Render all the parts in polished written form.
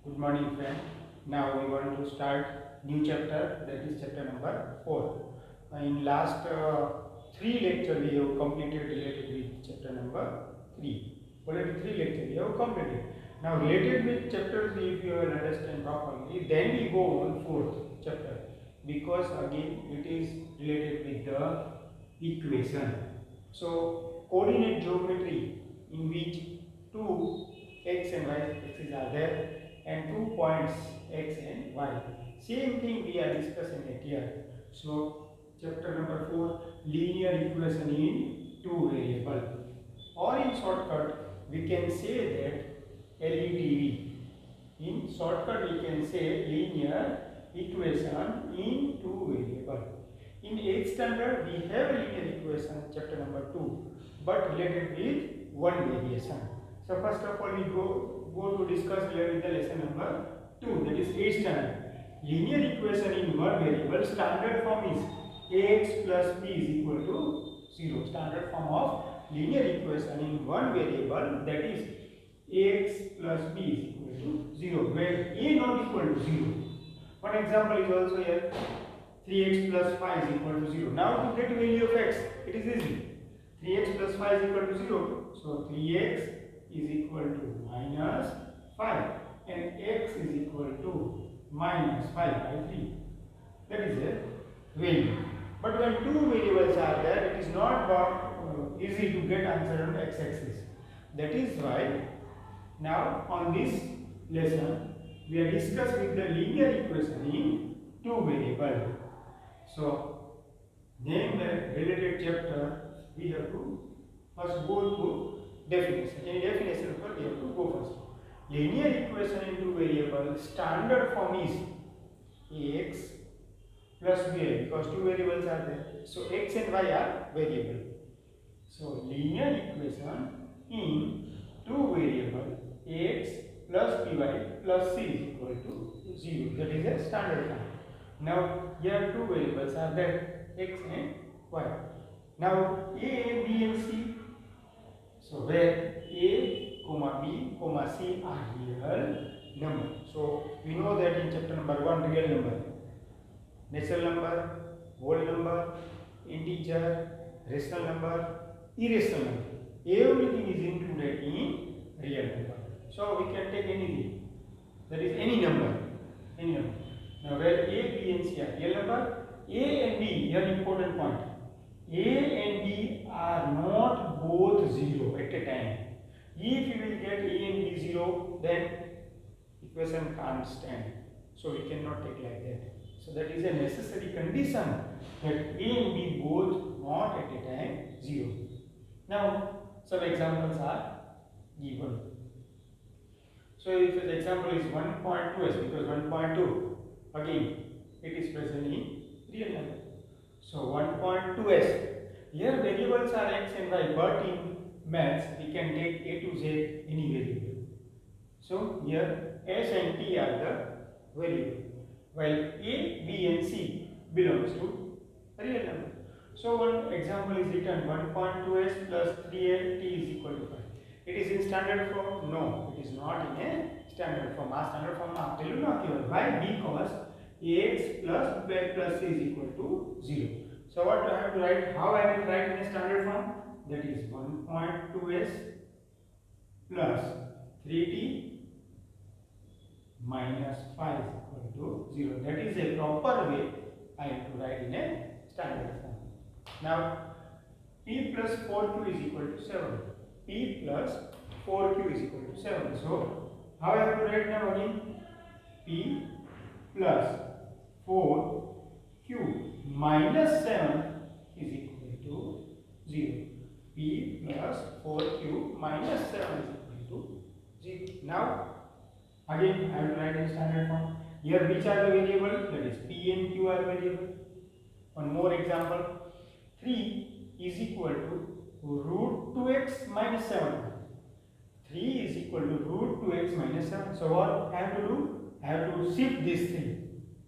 Good morning, friend. Now we want to start new chapter, that is chapter number 4. In last 3 lectures we have completed related with chapter number 3. Already 3 lectures we have completed. Now related with chapter 3, if you will understand properly, then we go on 4th chapter, because again it is related with the equation. So coordinate geometry, in which two x and y axes are there and 2 points x and y. Same thing we are discussing it here. So chapter number 4, linear equation in two variable, or in shortcut we can say that LETV. In shortcut we can say linear equation in two variable. In 8th standard we have a linear equation chapter number 2, but related with one variation. So first of all we go to discuss here with the lesson number 2, that is 8th standard. Linear equation in one variable, standard form is ax plus b is equal to 0. Standard form of linear equation in one variable, that is ax plus b is equal to 0, where a not equal to 0. One example is also here, 3x plus 5 is equal to 0. Now to get value of x, it is easy. 3x plus 5 is equal to 0. So 3x is equal to minus 5 and x is equal to minus 5 by 3. That is a value. But when two variables are there, it is not easy to get answer on x-axis. That is why now on this lesson we are discussing with the linear equation in two variable. So then the related chapter we have to first go to definition. In definition we have to go first. Linear equation in two variable, standard form is ax plus b, because two variables are there. So x and y are variable. So linear equation in two variable, ax plus by plus c is equal to 0. That is a standard form. Now here two variables are there, x and y. Now a, b and c. So where a, comma b, comma c are real number. So we know that in chapter number 1, real number, natural number, whole number, integer, rational number, irrational number. Everything is included in real number. So we can take anything, that is any number, any number. Now where a, b and c are real number, a and b, here important point, a and b are not both 0 at a time. If you will get a and b 0, then equation can't stand. So we cannot take like that. So that is a necessary condition, that a and b both not at a time 0. Now some examples are given. So if the example is 1.2s, because 1.2 again it is present in real number. So 1.2s, here variables are x and y, but in maths we can take a to z any variable. So here s and t are the variable, while a, b and c belongs to real number. So one example is written, 1.2s plus 3t is equal to 5. It is in standard form? No, it is not in a standard form. Standard form why? Because ax plus b plus c is equal to 0. So what I have to write? How I will write in a standard form? That is 1.2s plus 3t minus 5 is equal to 0. That is a proper way I have to write in a standard form. Now p plus 4q is equal to 7. P plus 4q is equal to 7. So how I have to write now again? P plus 4q minus 7 is equal to 0. P plus 4q minus 7 is equal to 0. Now again I have to write in standard form. Here which are the variable? That is p and q are variable. One more example. 3 is equal to root 2x minus 7. 3 is equal to root 2x minus 7. So what I have to do? I have to shift this 3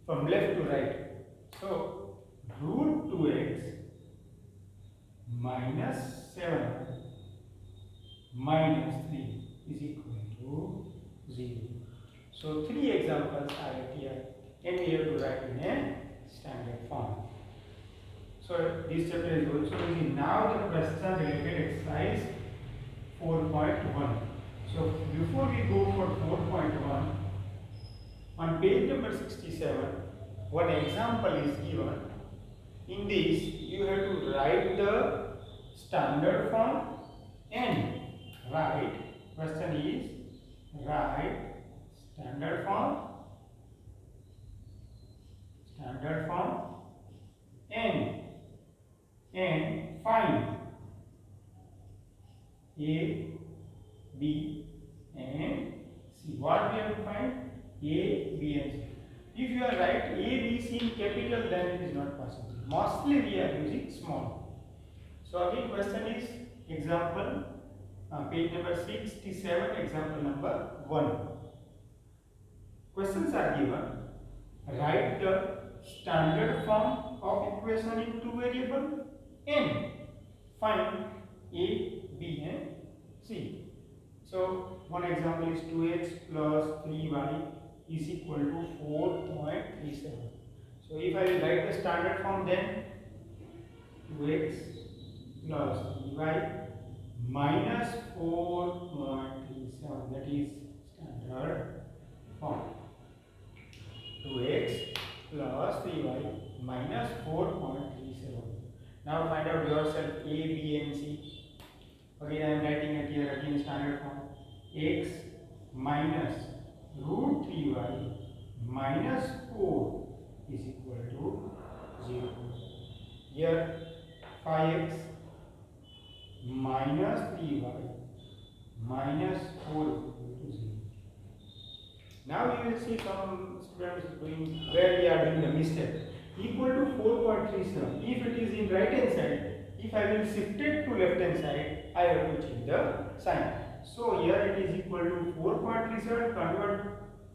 from left to right. So root 2x minus 7 minus 3 is equal to 0. So 3 examples are here and we have to write in a standard form. So this chapter is also easy. Now the question related exercise 4.1. So before we go for 4.1, on page number 67, one example is given. In this, you have to write the standard form and write, question is, write standard form and find A, B and C. What we have to find? A, B and C. If you are write A, B, C in capital, then it is not possible. Mostly we are using small. So again question is example page number 67, example number 1. Questions are given. Write the standard form of equation in two variable and find A, B and C. So one example is 2x plus 3y is equal to 4.37. So if I will write the standard form, then 2x plus 3y minus 4.37, that is standard form. 2x plus 3y minus 4.37. Now find out yourself A, B and C. Again I am writing it here again standard form. X minus root 3y minus 4 is equal to 0. Here 5x minus 3y minus 4 is equal to 0. Now you will see some students doing where we are doing the mistake. Equal to 4.37. If it is in right hand side, if I will shift it to left hand side, I have to change the sign. So here it is equal to 4.37, convert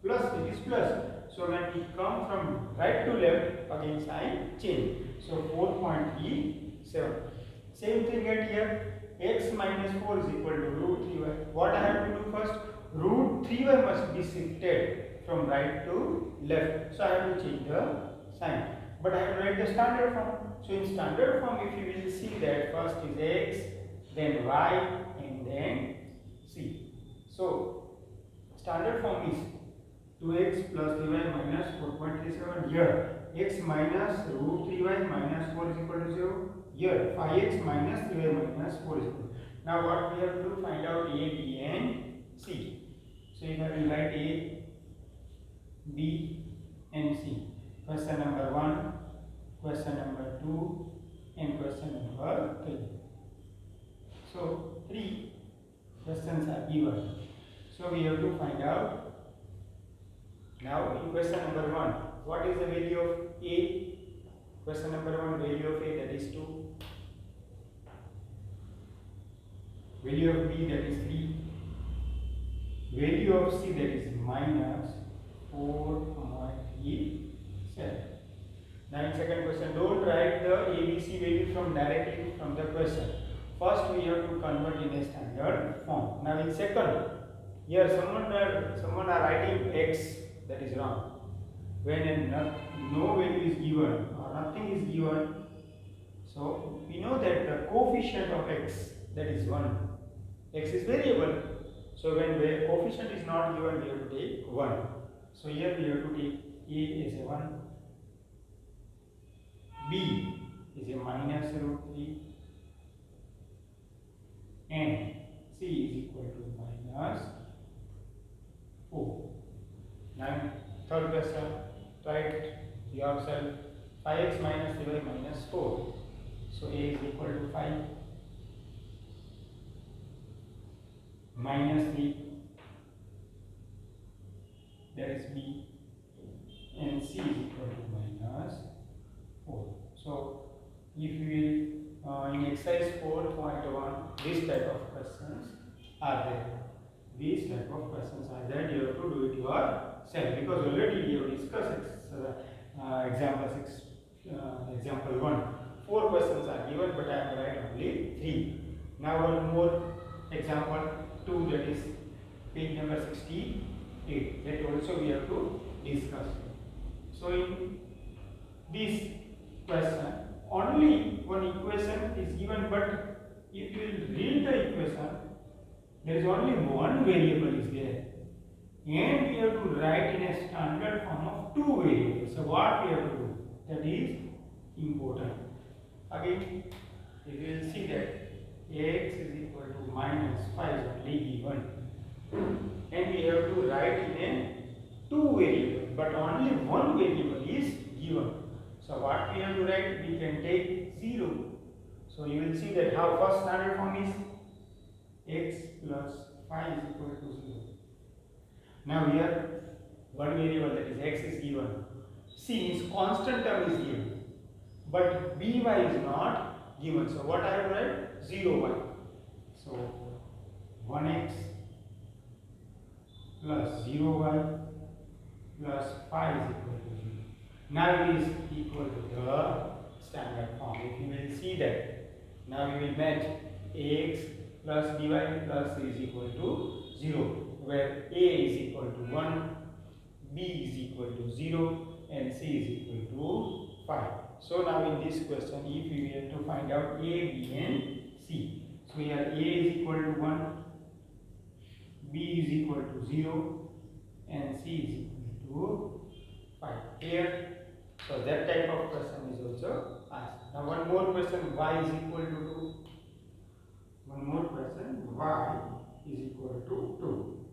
plus, it is plus. So when we come from right to left, again sign change. So 4.37. Same thing at here, x minus 4 is equal to root 3y. What I have to do first? Root 3y must be shifted from right to left. So I have to change the sign. But I have to write the standard form. So in standard form, if you will see that first is x, then y, and then c. So standard form is 2x plus 3y minus 4.37. Here x minus root 3y minus 4 is equal to 0. Here 5x minus 3y minus 4 is equal to 0. Now what we have to find out? A, B and C. So if I will write A, B and C. Question number 1, question number 2 and question number 3. So 3 questions are given. So we have to find out. Now in question number 1, what is the value of A? Question number 1, value of A, that is 2. Value of B, that is 3. Value of C, that is minus 4.37. Now in second question, don't write the ABC value directly from the question. First we have to convert in a standard form. Now in second, here someone are writing x, that is wrong. When no value is given or nothing is given, so we know that the coefficient of x, that is 1. X is variable. So when the coefficient is not given, we have to take 1. So here we have to take A as a 1, B is a minus root 3, and C is equal to minus 4. Now third question, write yourself 5x minus 3y minus 4. So A is equal to 5 minus 3, that is B, and C is equal to minus 4. So if we in exercise 4.1, this type of questions are there. These type of questions are there. You have to do it yourself because already we have discussed example 6, example 1. 4 questions are given, but I am writing only 3. Now one more example 2, that is page number 68. 8. That also we have to discuss. So in this question, only one equation is given, but if you will read the equation, there is only one variable is there, and we have to write in a standard form of two variables. So what we have to do? That is important. Again, if you will see that x is equal to minus 5 is only given, and we have to write in a two variable, but only one variable is given. So what we have to write? We can take 0. So you will see that how first standard form is x plus 5 is equal to 0. Now here one variable, that is x, is given. C means constant term is given, but by is not given. So what I have to write? 0y. So 1x plus 0y plus 5 is equal to 0. Now it is equal to the standard form. If you will see that, now we will match ax plus by plus c is equal to 0, where a is equal to 1, b is equal to 0, and c is equal to 5. So now in this question, if we have to find out a, b and c. So here a is equal to 1, b is equal to 0, and c is equal to 5. Here, so that type of question is also asked. Now one more question, y is equal to 2. One more question, y is equal to 2.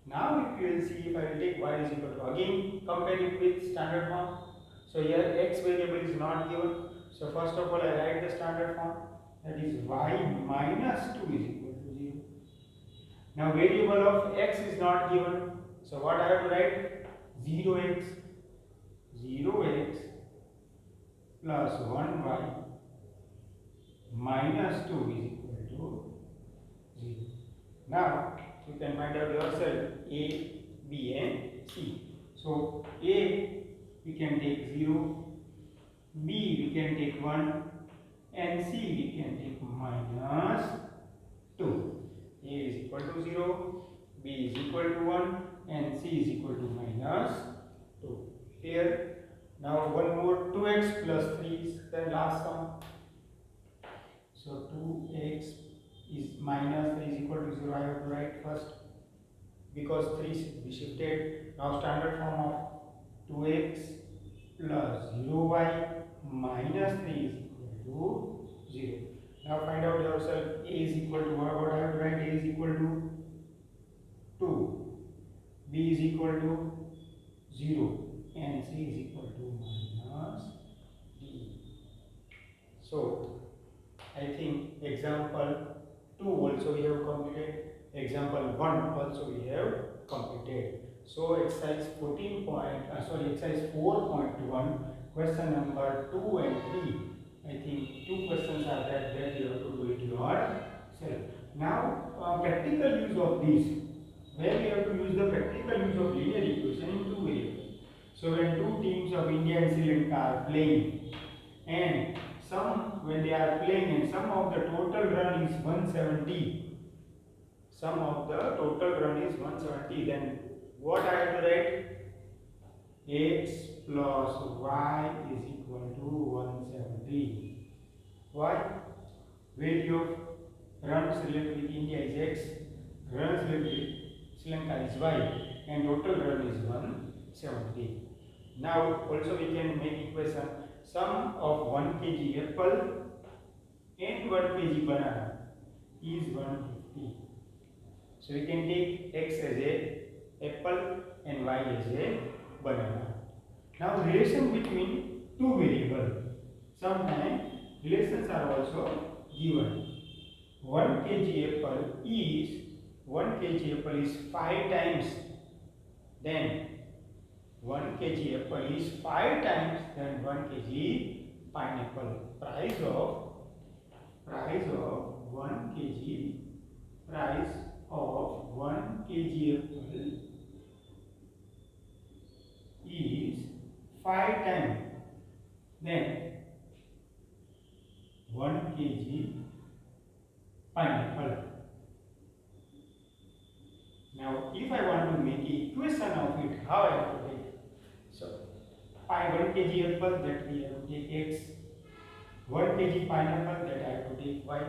Now if you will see, if I will take y is equal to, again compare it with standard form. So here x variable is not given. So first of all I write the standard form, that is y minus 2 is equal to 0. Now variable of x is not given. So what I have to write? 0x plus 1y minus 2 is equal to 0. Now you can find out yourself a, b and c. So a we can take 0, b we can take 1, and c we can take minus 2. A is equal to 0, b is equal to 1, and c is equal to minus 2. Here, now one more, 2x plus 3 is the last sum. So 2x is minus 3 is equal to 0. I have to write first, because 3 should be shifted. Now standard form of 2x plus 0y minus 3 is equal to 0. Now find out yourself a is equal to what I have to write? A is equal to 2, b is equal to 0, and c is equal to minus d. So I think example 2 also we have completed, example 1 also we have completed. So exercise 4.1, question number 2 and 3. I think 2 questions are that you have to do it yourself. Now practical use of this, where we have to use the practical use of linear equation in two variables. So when two teams of India and Sri Lanka are playing, and when they are playing and sum of the total run is 170, sum of the total run is 170, then what I have to write? X plus y is equal to 170. Why? Value of runs related with India is x, runs related with Sri Lanka is y, and total run is 170. Now also we can make equation, sum of 1 kg apple and 1 kg banana is 150. So we can take x as a apple and y as a banana. Now relation between two variables, sometimes relations are also given. 1 kg apple is 5 times, then 1 kg apple is 5 times than 1 kg pineapple. Price of 1 kg apple is 5 times then 1 kg pineapple. Now if I want to 1 kg apple, that we have to take x. 1 kg pineapple, that I have to take y.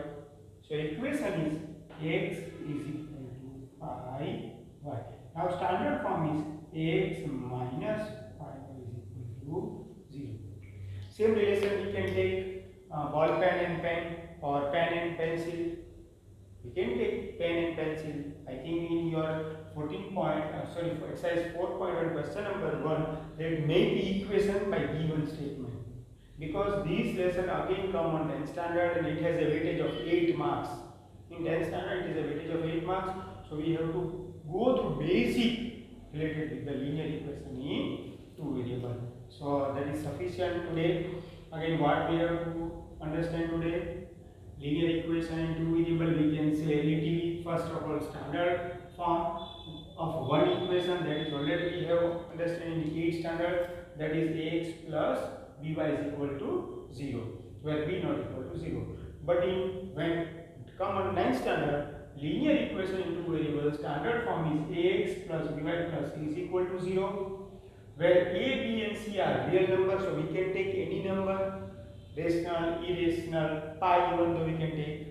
So equation is x is equal to pi y. Now standard form is x minus pi y is equal to 0. Same relation we can take ball pen and pen or pen and pencil. We can take pen and pencil. I think in your 14 point, for exercise 4.1 question number 1, that make the equation by given statement. Because these lessons again come on 10th standard and it has a weightage of 8 marks. In 10th standard it is a weightage of 8 marks. So we have to go through basic related with the linear equation in two variable. So that is sufficient today. Again, what we have to understand today? Linear equation in two variable, we can say relatively first of all standard form of one equation, that is already we have understand in the 8th standard, that is ax plus by is equal to 0, where b not equal to 0. But in when it come on 9th standard, linear equation in two variables, standard form is ax plus by plus c is equal to 0, where a, b and c are real numbers, so we can take any number, rational, irrational, pi, even though we can take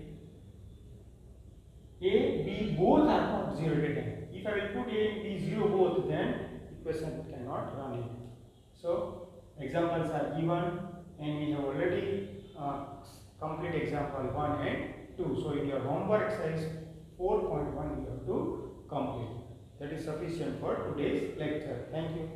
a, b both are not 0 data. If I will put a and b 0 both, then equation cannot run it. So examples are given and we have already complete example 1 and 2. So in your homework exercise 4.1 you have to complete. That is sufficient for today's lecture. Thank you.